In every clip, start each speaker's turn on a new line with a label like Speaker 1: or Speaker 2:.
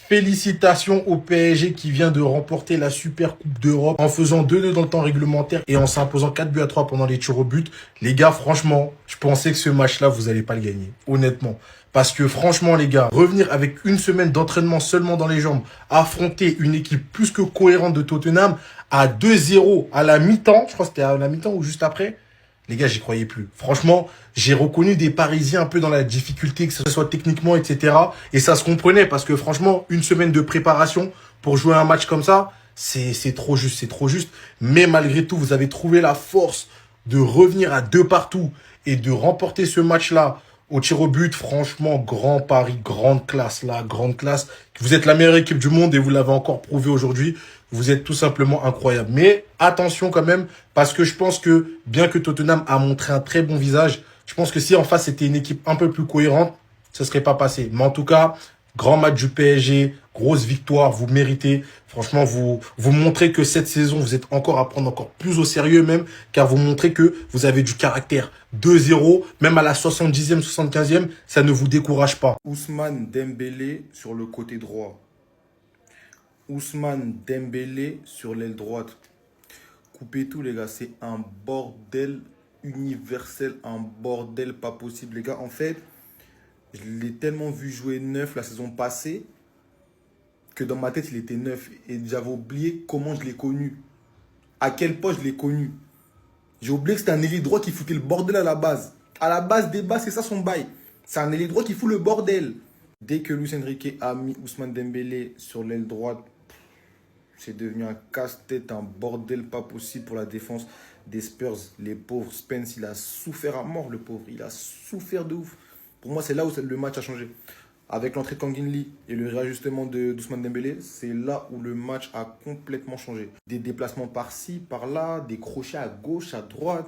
Speaker 1: Félicitations au PSG qui vient de remporter la Super Coupe d'Europe en faisant 2-2 dans le temps réglementaire et en s'imposant 4-3 pendant les tirs au but. Les gars, franchement, je pensais que ce match-là, vous allez pas le gagner. Honnêtement. Parce que franchement, les gars, revenir avec une semaine d'entraînement seulement dans les jambes, affronter une équipe plus que cohérente de Tottenham à 2-0 à la mi-temps, je crois que c'était à la mi-temps ou juste après, les gars, j'y croyais plus. Franchement, j'ai reconnu des Parisiens un peu dans la difficulté, que ce soit techniquement, etc. Et ça se comprenait parce que franchement, une semaine de préparation pour jouer un match comme ça, c'est trop juste, c'est trop juste. Mais malgré tout, vous avez trouvé la force de revenir à 2-2 et de remporter ce match-là au tir au but. Franchement, grand pari, grande classe là, grande classe. Vous êtes la meilleure équipe du monde et vous l'avez encore prouvé aujourd'hui. Vous êtes tout simplement incroyable. Mais attention quand même, parce que je pense que, bien que Tottenham a montré un très bon visage, je pense que si en face c'était une équipe un peu plus cohérente, ça ne serait pas passé. Mais en tout cas, grand match du PSG, grosse victoire, vous méritez. Franchement, vous montrez que cette saison, vous êtes encore à prendre encore plus au sérieux même, car vous montrez que vous avez du caractère. 2-0, même à la 70e, 75e, ça ne vous décourage pas.
Speaker 2: Ousmane Dembélé sur le côté droit. Ousmane Dembélé sur l'aile droite. Coupez tout, les gars. C'est un bordel universel, un bordel pas possible, les gars. En fait, je l'ai tellement vu jouer neuf la saison passée que dans ma tête, il était neuf. Et j'avais oublié comment je l'ai connu. À quel poste je l'ai connu. J'ai oublié que c'était un ailier droit qui foutait le bordel à la base. À la base des bases, c'est ça son bail. C'est un ailier droit qui fout le bordel. Dès que Luis Enrique a mis Ousmane Dembélé sur l'aile droite, c'est devenu un casse-tête, un bordel pas possible pour la défense des Spurs. Les pauvres, Spence, il a souffert à mort, le pauvre. Il a souffert de ouf. Pour moi, c'est là où le match a changé. Avec l'entrée de Kang In Lee et le réajustement d'Ousmane Dembélé, c'est là où le match a complètement changé. Des déplacements par-ci, par-là, des crochets à gauche, à droite,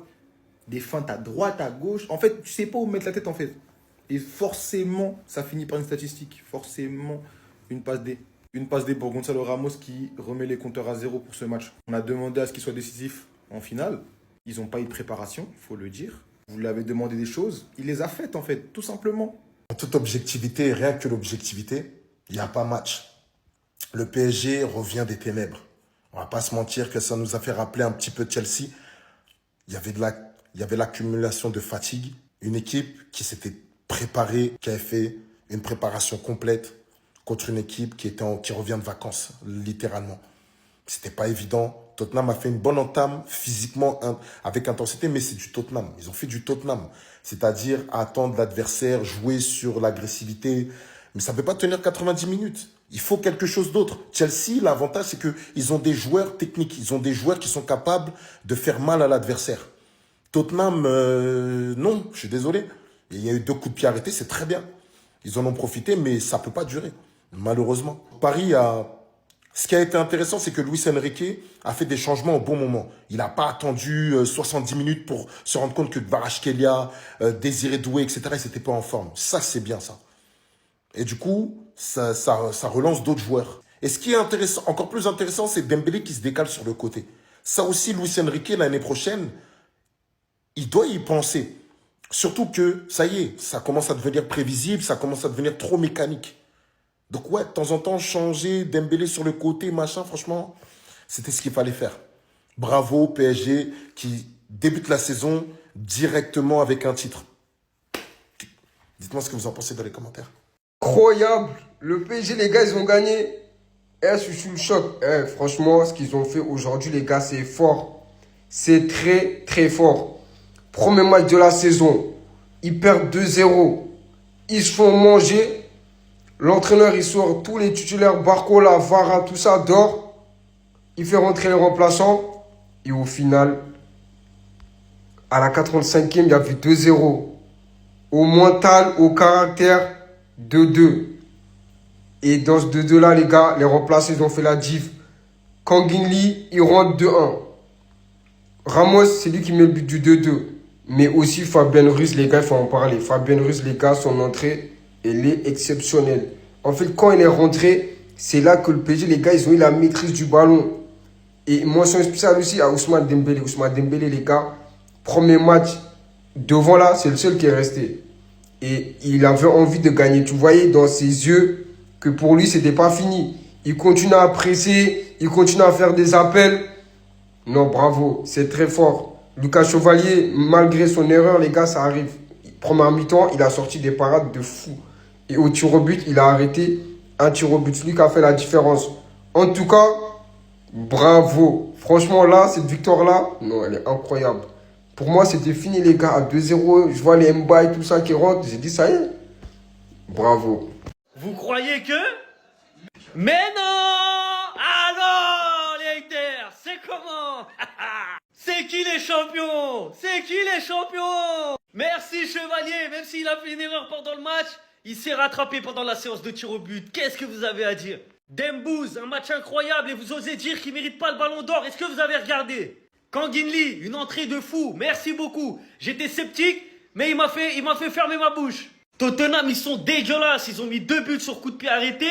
Speaker 2: des feintes à droite, à gauche. En fait, tu sais pas où mettre la tête en fait. Et forcément, ça finit par une statistique. Forcément, une passe D. Une passe D pour Gonzalo Ramos qui remet les compteurs à zéro pour ce match. On a demandé à ce qu'il soit décisif en finale. Ils n'ont pas eu de préparation, il faut le dire. Vous lui avez demandé des choses, il les a faites en fait, tout simplement.
Speaker 1: En toute objectivité, rien que l'objectivité, il n'y a pas match. Le PSG revient des ténèbres. On va pas se mentir que ça nous a fait rappeler un petit peu Chelsea. Il y avait l'accumulation de fatigue. Une équipe qui s'était préparée, qui avait fait une préparation complète contre une équipe qui revient de vacances, littéralement. C'était pas évident. Tottenham a fait une bonne entame physiquement avec intensité, mais c'est du Tottenham. Ils ont fait du Tottenham. C'est-à-dire attendre l'adversaire, jouer sur l'agressivité. Mais ça ne peut pas tenir 90 minutes. Il faut quelque chose d'autre. Chelsea, l'avantage, c'est qu'ils ont des joueurs techniques. Ils ont des joueurs qui sont capables de faire mal à l'adversaire. Tottenham, non, je suis désolé. Il y a eu 2 coups de pied arrêtés, c'est très bien. Ils en ont profité, mais ça ne peut pas durer, malheureusement. Paris a... Ce qui a été intéressant, c'est que Luis Enrique a fait des changements au bon moment. Il n'a pas attendu 70 minutes pour se rendre compte que Kvaratskhelia, Désiré Doué, etc., ils n'étaient pas en forme. Ça, c'est bien ça. Et du coup, ça relance d'autres joueurs. Et ce qui est intéressant, encore plus intéressant, c'est Dembélé qui se décale sur le côté. Ça aussi, Luis Enrique, l'année prochaine, il doit y penser. Surtout que, ça y est, ça commence à devenir prévisible, ça commence à devenir trop mécanique. Donc ouais, de temps en temps, changer Dembélé sur le côté, machin, franchement, c'était ce qu'il fallait faire. Bravo PSG qui débute la saison directement avec un titre. Dites-moi ce que vous en pensez dans les commentaires.
Speaker 3: Incroyable. Le PSG, les gars, ils ont gagné. Je suis sous le choc. Franchement, ce qu'ils ont fait aujourd'hui, les gars, c'est fort. C'est très, très fort. Premier match de la saison. Ils perdent 2-0. Ils se font manger. L'entraîneur, il sort tous les titulaires, Barcola, Vara, tout ça, dehors. Il fait rentrer les remplaçants. Et au final, à la 85e, il y avait 2-0. Au mental, au caractère, 2-2. Et dans ce 2-2-là, les gars, les remplaçants, ils ont fait la div. Kang In Lee, il rentre 2-1. Ramos, c'est lui qui met le but du 2-2. Mais aussi Fabien Ruiz, les gars, il faut en parler. Fabien Ruiz, les gars, son entrée, elle est exceptionnelle. En fait, quand il est rentré, c'est là que le PSG, les gars, ils ont eu la maîtrise du ballon. Et mention spéciale aussi à Ousmane Dembélé. Ousmane Dembélé, les gars, premier match, devant là, c'est le seul qui est resté. Et il avait envie de gagner. Tu voyais dans ses yeux, que pour lui, c'était pas fini. Il continue à presser, il continue à faire des appels. Non, bravo, c'est très fort. Lucas Chevalier, malgré son erreur, les gars, ça arrive. Première mi-temps, il a sorti des parades de fou. Et au tir au but, il a arrêté un tir au but. C'est lui qui a fait la différence. En tout cas, bravo. Franchement, là, cette victoire-là, non, elle est incroyable. Pour moi, c'était fini, les gars. À 2-0, je vois les Mba et tout ça qui rentrent. J'ai dit, ça y est. Bravo.
Speaker 4: Vous croyez que? Mais non! Ah non, les haters, c'est comment? C'est qui les champions? C'est qui les champions? Merci Chevalier, même s'il a fait une erreur pendant le match, il s'est rattrapé pendant la séance de tir au but. Qu'est-ce que vous avez à dire? Dembouz, un match incroyable et vous osez dire qu'il mérite pas le ballon d'or. Est-ce que vous avez regardé? Kanginli, une entrée de fou. Merci beaucoup. J'étais sceptique, mais il m'a fait fermer ma bouche. Tottenham, ils sont dégueulasses. Ils ont mis 2 buts sur coup de pied arrêté.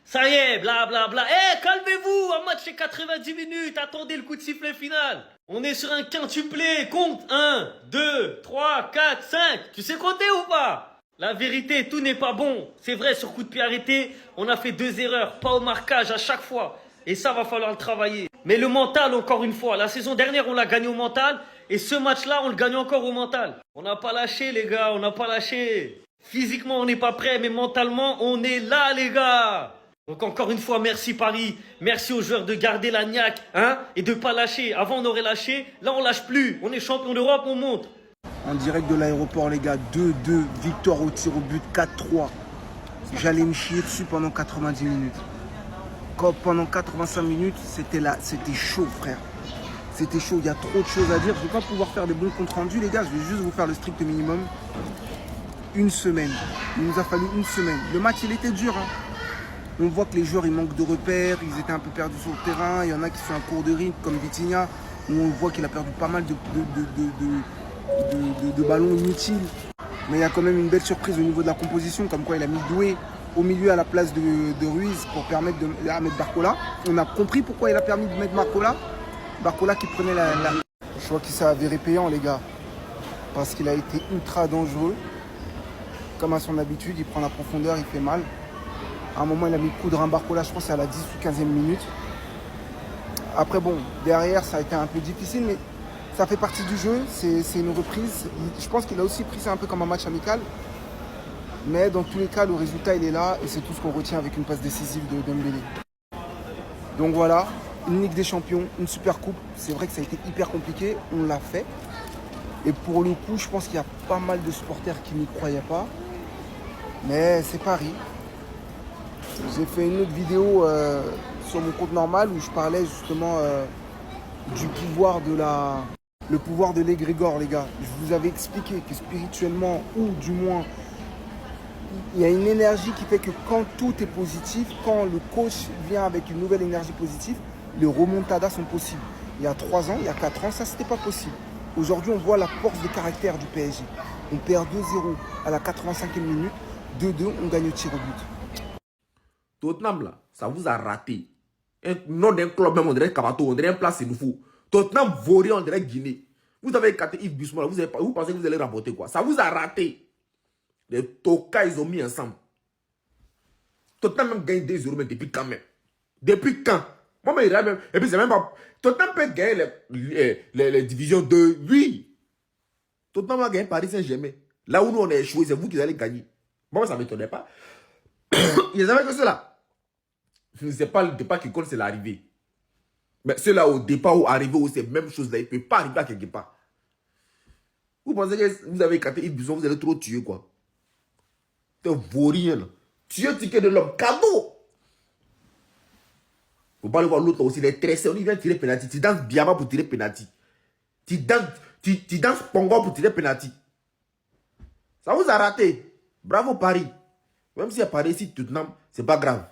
Speaker 4: Ça y est, blablabla. Eh, calmez-vous. Un match c'est 90 minutes. Attendez le coup de sifflet final. On est sur un quintuplé. Compte 1, 2, 3, 4, 5. Tu sais compter ou pas? La vérité, tout n'est pas bon. C'est vrai, sur coup de pied arrêté, on a fait 2 erreurs. Pas au marquage à chaque fois. Et ça, va falloir le travailler. Mais le mental, encore une fois. La saison dernière, on l'a gagné au mental. Et ce match-là, on le gagne encore au mental. On n'a pas lâché, les gars. On n'a pas lâché. Physiquement, on n'est pas prêt. Mais mentalement, on est là, les gars. Donc encore une fois, merci Paris. Merci aux joueurs de garder la niaque, hein, et de pas lâcher. Avant, on aurait lâché. Là, on lâche plus. On est champion d'Europe, on monte.
Speaker 5: En direct de l'aéroport, les gars, 2-2, victoire au tir au but, 4-3. J'allais me chier dessus pendant 90 minutes. Pendant 85 minutes, c'était chaud, frère. C'était chaud, il y a trop de choses à dire. Je ne vais pas pouvoir faire des bons comptes rendus, les gars. Je vais juste vous faire le strict minimum. Une semaine. Il nous a fallu une semaine. Le match, il était dur, hein. On voit que les joueurs, ils manquent de repères. Ils étaient un peu perdus sur le terrain. Il y en a qui sont un cours de rythme, comme Vitinha, où on voit qu'il a perdu pas mal de ballons inutiles. Mais il y a quand même une belle surprise au niveau de la composition, comme quoi il a mis Doué au milieu à la place de Ruiz pour permettre de mettre Barcola. On a compris pourquoi il a permis de mettre Barcola. Barcola qui prenait Je crois qu'il s'est avéré payant, les gars, parce qu'il a été ultra dangereux. Comme à son habitude, il prend la profondeur, il fait mal. À un moment, il a mis le coup de rein Barcola, je pense que c'est à la 10 ou 15e minute. Après, bon, derrière, ça a été un peu difficile, mais ça fait partie du jeu, c'est une reprise. Je pense qu'il a aussi pris ça un peu comme un match amical. Mais dans tous les cas, le résultat, il est là et c'est tout ce qu'on retient avec une passe décisive de Dembélé. Donc voilà, une Ligue des Champions, une super coupe. C'est vrai que ça a été hyper compliqué, on l'a fait. Et pour le coup, je pense qu'il y a pas mal de supporters qui n'y croyaient pas. Mais c'est Paris. J'ai fait une autre vidéo sur mon compte normal où je parlais justement du pouvoir le pouvoir de l'égrégore, les gars. Je vous avais expliqué que spirituellement, ou du moins, il y a une énergie qui fait que quand tout est positif, quand le coach vient avec une nouvelle énergie positive, les remontadas sont possibles. Il y a 3 ans, il y a 4 ans, ça, c'était pas possible. Aujourd'hui, on voit la force de caractère du PSG. On perd 2-0 à la 85e minute, 2-2, on gagne au tir au but.
Speaker 6: Tottenham, là, ça vous a raté. Un nom d'un club, même, on dirait Kabato, on dirait un place, c'est nouveau. Tottenham, Vaurien, on dirait Guinée. Vous avez écarté Yves Bissouma, vous pensez que vous allez remporter quoi? Ça vous a raté. Les Toka, ils ont mis ensemble. Tottenham même gagne 2-0, mais depuis quand même? Depuis quand? Moi, mais il a même. Et puis, c'est même pas. Tottenham peut gagner les divisions 2, oui. Tottenham va gagner Paris Saint-Germain. Là où nous, on est échoué, c'est vous qui allez gagner. Moi, ça ne m'étonnait pas. Ils savaient que cela. C'est pas le départ qui compte, c'est l'arrivée. Mais ceux-là, au départ ou arrivé, où c'est la même chose là, ils ne peuvent pas arriver à quelque part. Vous pensez que vous avez écarté Yves Bisson, vous allez trop tuer, quoi. C'est vaurien, là. Tuer le ticket de l'homme, cadeau. Faut pas le voir l'autre aussi, il est tressé, on y vient tirer penalty. Tu danses Biama pour tirer penalty. Tu danses Pongo pour tirer penalty. Ça vous a raté. Bravo Paris. Même si à Paris, si Tottenham, c'est pas grave.